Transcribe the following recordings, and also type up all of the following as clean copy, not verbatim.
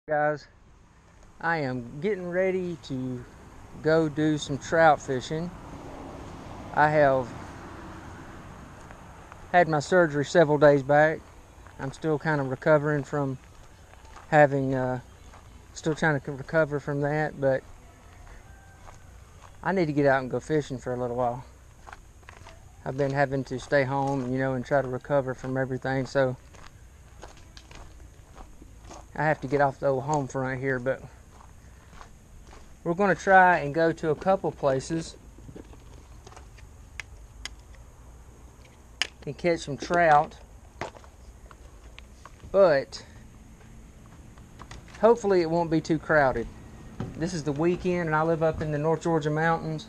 Guys, I am getting ready to go do some trout fishing. I have had my surgery several days back. I'm still kind of recovering from having still trying to recover from that, but I need to get out and go fishing for a little while. I've been having to stay home, and try to recover from everything, so I have to get off the old home front here. But we're going to try and go to a couple places and catch some trout, but hopefully it won't be too crowded. This is the weekend and I live up in the North Georgia mountains,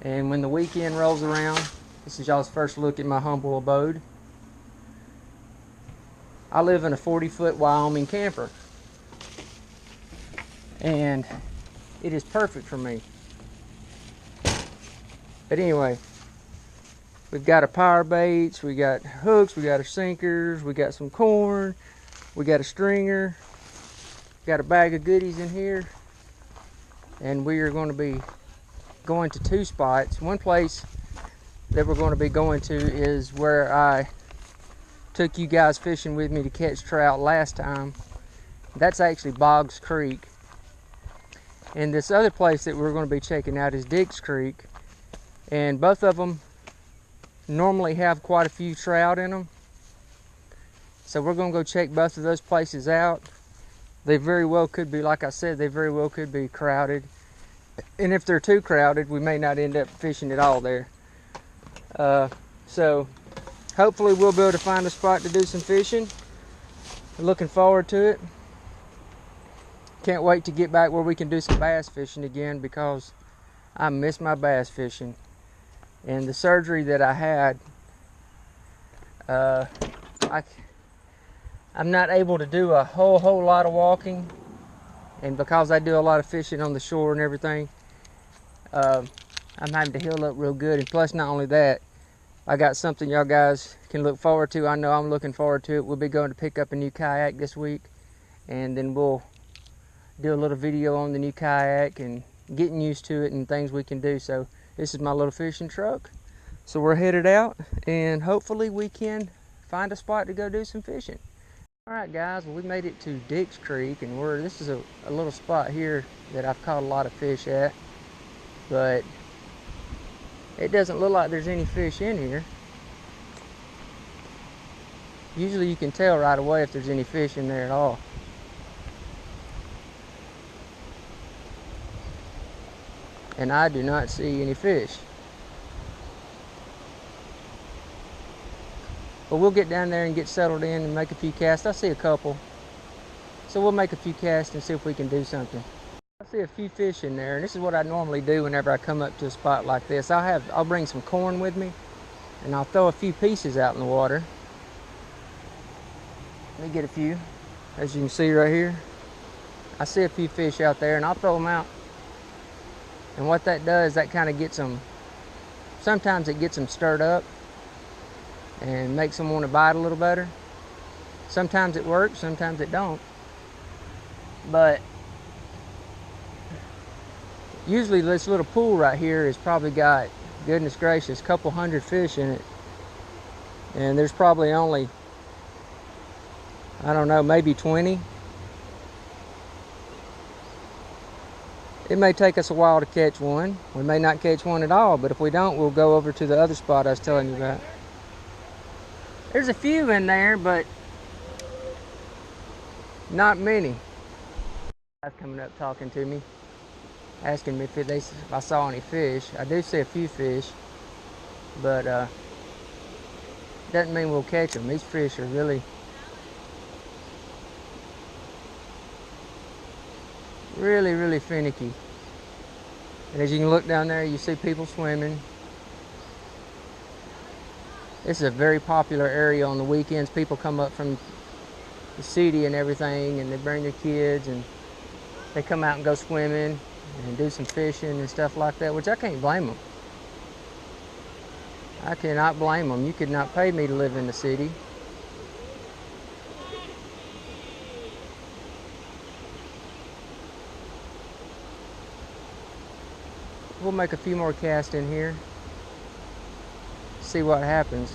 and when the weekend rolls around, this is y'all's first look at my humble abode. I live in a 40-foot Wyoming camper, and it is perfect for me. But anyway, we've got our power baits, we got hooks, we got our sinkers, we got some corn, we got a stringer, got a bag of goodies in here, and we are going to be going to two spots. One place that we're going to be going to is where I took you guys fishing with me to catch trout last time. That's actually Boggs Creek. And this other place that we're going to be checking out is Dix Creek, and both of them normally have quite a few trout in them. So we're going to go check both of those places out. They very well could be, like I said, they very well could be crowded. And if they're too crowded, we may not end up fishing at all there. So hopefully we'll be able to find a spot to do some fishing. Looking forward to it. Can't wait to get back where we can do some bass fishing again, because I miss my bass fishing. And the surgery that I had, I'm not able to do a whole lot of walking, and because I do a lot of fishing on the shore and everything, I'm having to heal up real good. And plus, not only that, I got something y'all guys can look forward to. I know I'm looking forward to it. We'll be going to pick up a new kayak this week, and then we'll do a little video on the new kayak and getting used to it and things we can do. So this is my little fishing truck. So we're headed out, and hopefully we can find a spot to go do some fishing. Alright guys, well, we made it to Dix Creek, and this is a little spot here that I've caught a lot of fish at, but it doesn't look like there's any fish in here. Usually you can tell right away if there's any fish in there at all. And I do not see any fish. But we'll get down there and get settled in and make a few casts. I see a couple. So we'll make a few casts and see if we can do something. I see a few fish in there, and this is what I normally do whenever I come up to a spot like this. I'll bring some corn with me, and I'll throw a few pieces out in the water. Let me get a few. As you can see right here, I see a few fish out there, and I'll throw them out. And what that does, that kind of gets them, sometimes it gets them stirred up and makes them want to bite a little better. Sometimes it works, sometimes it don't. But usually this little pool right here has probably got, goodness gracious, a couple hundred fish in it. And there's probably only, I don't know, maybe 20. It may take us a while to catch one. We may not catch one at all, but if we don't, we'll go over to the other spot I was telling you about. There's a few in there, but not many. Guys coming up talking to me, asking me if I saw any fish. I do see a few fish, but doesn't mean we'll catch them. These fish are really finicky. And as you can look down there, you see people swimming. This is a very popular area on the weekends. People come up from the city and everything, and they bring their kids, and they come out and go swimming and do some fishing and stuff like that, which I can't blame them. I cannot blame them. You could not pay me to live in the city. we'll make a few more casts in here, see what happens.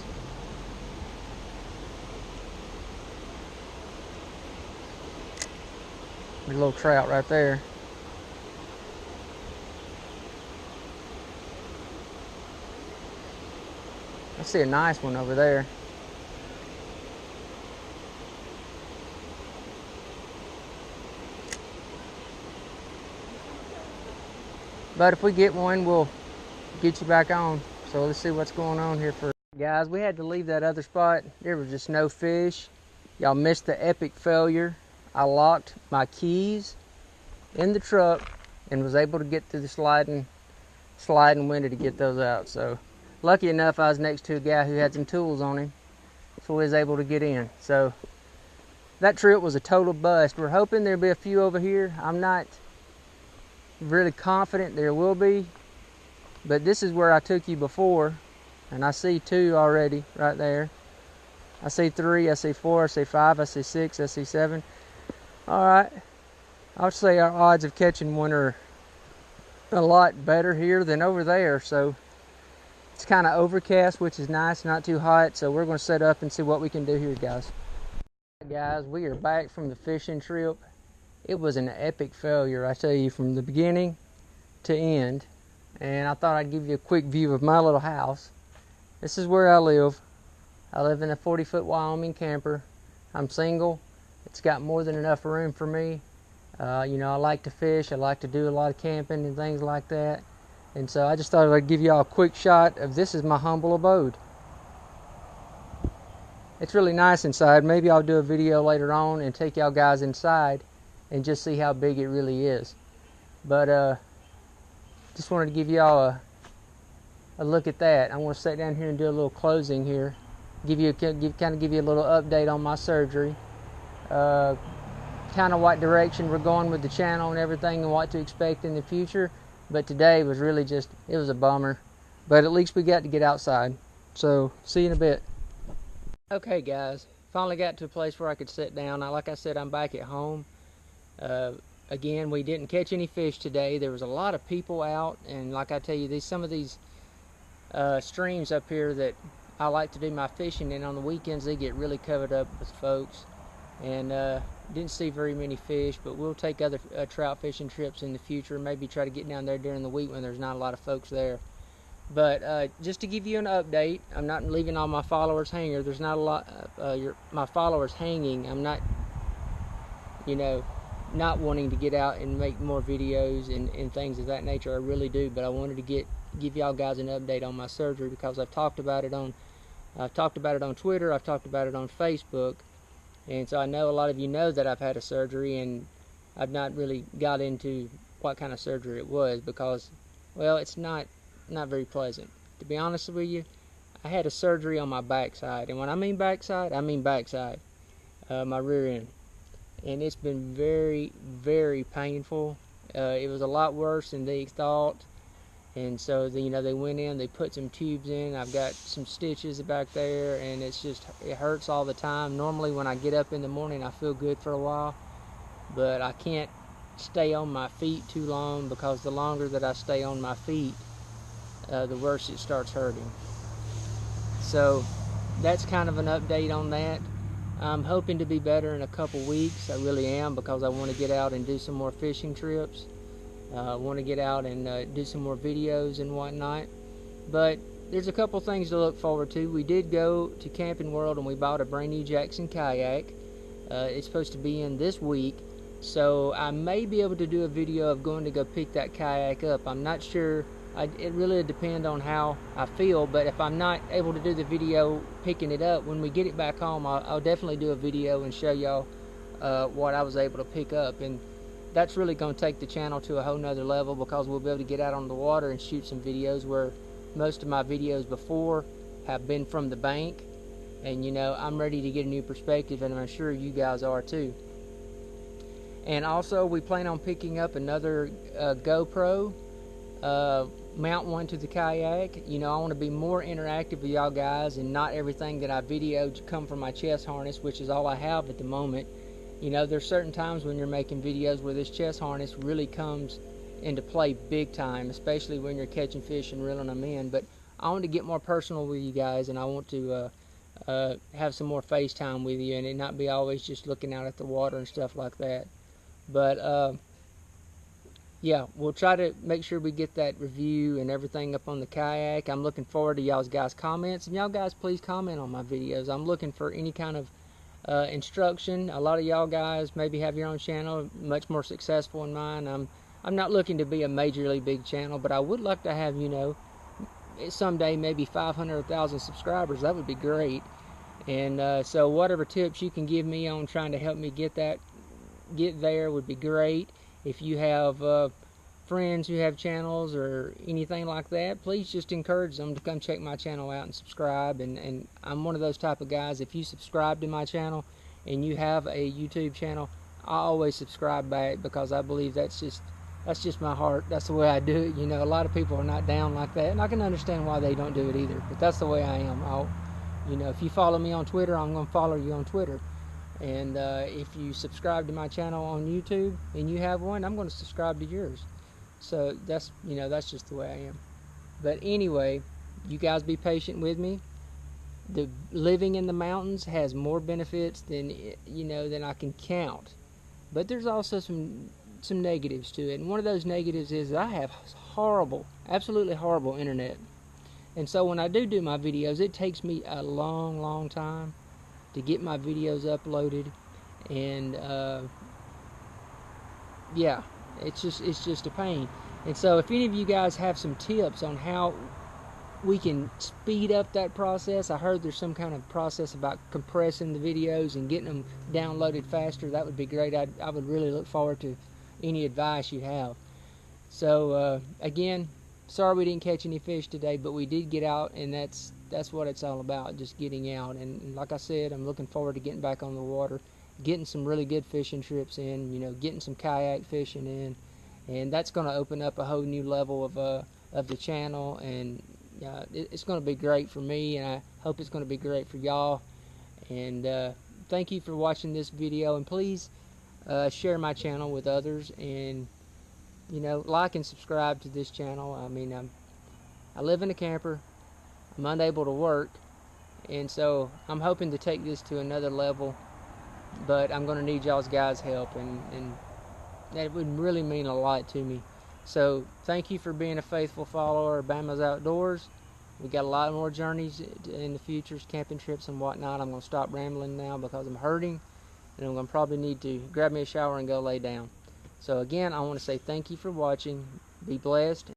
There's a little trout right there. I see a nice one over there. But if we get one, we'll get you back on. So let's see what's going on here for guys. We had to leave that other spot. There was just no fish. Y'all missed the epic failure. I locked my keys in the truck and was able to get through the sliding window to get those out. So lucky enough, I was next to a guy who had some tools on him, so we was able to get in. So that trip was a total bust. We're hoping there'll be a few over here. I'm not really confident there will be, but this is where I took you before, and I see 2 already right there. I see 3, I see 4, I see 5, I see 6, I see 7. All right, I'll say our odds of catching one are a lot better here than over there. So it's kind of overcast, which is nice, not too hot. So we're going to set up and see what we can do here, guys. Guys, we are back from the fishing trip. It was an epic failure, I tell you, from the beginning to end. And I thought I'd give you a quick view of my little house. This is where I live. I live in a 40-foot Wyoming camper. I'm single. It's got more than enough room for me. You know, I like to fish. I like to do a lot of camping and things like that. And so I just thought I'd give y'all a quick shot of this is my humble abode. It's really nice inside. Maybe I'll do a video later on and take y'all guys inside and just see how big it really is. But just wanted to give y'all a look at that. I want to sit down here and do a little closing here. Give you a little update on my surgery. Kind of what direction we're going with the channel and everything and what to expect in the future. But today was really just, it was a bummer. But at least we got to get outside. So, see you in a bit. Okay guys, finally got to a place where I could sit down. Now, like I said, I'm back at home. Again, we didn't catch any fish today. There was a lot of people out, and like I tell you, some of these streams up here that I like to do my fishing in on the weekends, they get really covered up with folks, and didn't see very many fish. But we'll take other trout fishing trips in the future, maybe try to get down there during the week when there's not a lot of folks there. But just to give you an update, I'm not leaving all my followers hanging. There's not a lot my followers hanging. I'm not, you know, not wanting to get out and make more videos and things of that nature. I really do, but I wanted to give y'all guys an update on my surgery, because I've talked about it on Twitter, I've talked about it on Facebook, and so I know a lot of you know that I've had a surgery, and I've not really got into what kind of surgery it was, because, well, it's not very pleasant. To be honest with you, I had a surgery on my backside, and when I mean backside, my rear end. And it's been very, very painful. It was a lot worse than they thought. And so, they went in, they put some tubes in. I've got some stitches back there, and it hurts all the time. Normally, when I get up in the morning, I feel good for a while. But I can't stay on my feet too long, because the longer that I stay on my feet, the worse it starts hurting. So, that's kind of an update on that. I'm hoping to be better in a couple weeks. I really am, because I want to get out and do some more fishing trips. I want to get out and do some more videos and whatnot. But there's a couple things to look forward to. We did go to Camping World and we bought a brand new Jackson kayak. It's supposed to be in this week. So I may be able to do a video of going to go pick that kayak up. I'm not sure. It really depends on how I feel, but if I'm not able to do the video picking it up, when we get it back home, I'll definitely do a video and show y'all what I was able to pick up. And that's really going to take the channel to a whole nother level, because we'll be able to get out on the water and shoot some videos, where most of my videos before have been from the bank. And I'm ready to get a new perspective, and I'm sure you guys are too. And also, we plan on picking up another GoPro, mount one to the kayak. I want to be more interactive with y'all guys, and not everything that I videoed come from my chest harness, which is all I have at the moment. There's certain times when you're making videos where this chest harness really comes into play big time, especially when you're catching fish and reeling them in. But I want to get more personal with you guys, and I want to have some more FaceTime with you, and it not be always just looking out at the water and stuff like that. But yeah, we'll try to make sure we get that review and everything up on the kayak. I'm looking forward to y'all's guys' comments, and y'all guys please comment on my videos. I'm looking for any kind of instruction. A lot of y'all guys maybe have your own channel, much more successful than mine. I'm not looking to be a majorly big channel, but I would like to have, you know, someday maybe 500 or 1,000 subscribers. That would be great. And so whatever tips you can give me on trying to help me get there would be great. If you have friends who have channels or anything like that, please just encourage them to come check my channel out and subscribe. And I'm one of those type of guys, if you subscribe to my channel and you have a YouTube channel, I always subscribe back, because I believe that's just my heart. That's the way I do it. You know, a lot of people are not down like that, and I can understand why they don't do it either, but that's the way I am. You know, if you follow me on Twitter, I'm going to follow you on Twitter. And if you subscribe to my channel on YouTube and you have one, I'm going to subscribe to yours. So that's, you know, that's just the way I am. But anyway, you guys be patient with me. The living in the mountains has more benefits than, you know, than I can count. But there's also some negatives to it. And one of those negatives is I have horrible, absolutely horrible internet. And so when I do my videos, it takes me a long time to get my videos uploaded. And yeah, it's just a pain. And so if any of you guys have some tips on how we can speed up that process, I heard there's some kind of process about compressing the videos and getting them downloaded faster, that would be great. I would really look forward to any advice you have. So again, sorry we didn't catch any fish today, but we did get out, and that's what it's all about, just getting out. And like I said, I'm looking forward to getting back on the water, getting some really good fishing trips in, you know, getting some kayak fishing in, and that's going to open up a whole new level of the channel. And it's going to be great for me, and I hope it's going to be great for y'all. And thank you for watching this video, and please share my channel with others, and you know, like and subscribe to this channel. I mean, I live in a camper, I'm unable to work, and so I'm hoping to take this to another level, but I'm going to need y'all's guys' help, and that would really mean a lot to me. So thank you for being a faithful follower of Bama'S Outdoors. We got a lot more journeys in the future, camping trips and whatnot. I'm going to stop rambling now because I'm hurting, and I'm going to probably need to grab me a shower and go lay down. So again, I want to say thank you for watching. Be blessed.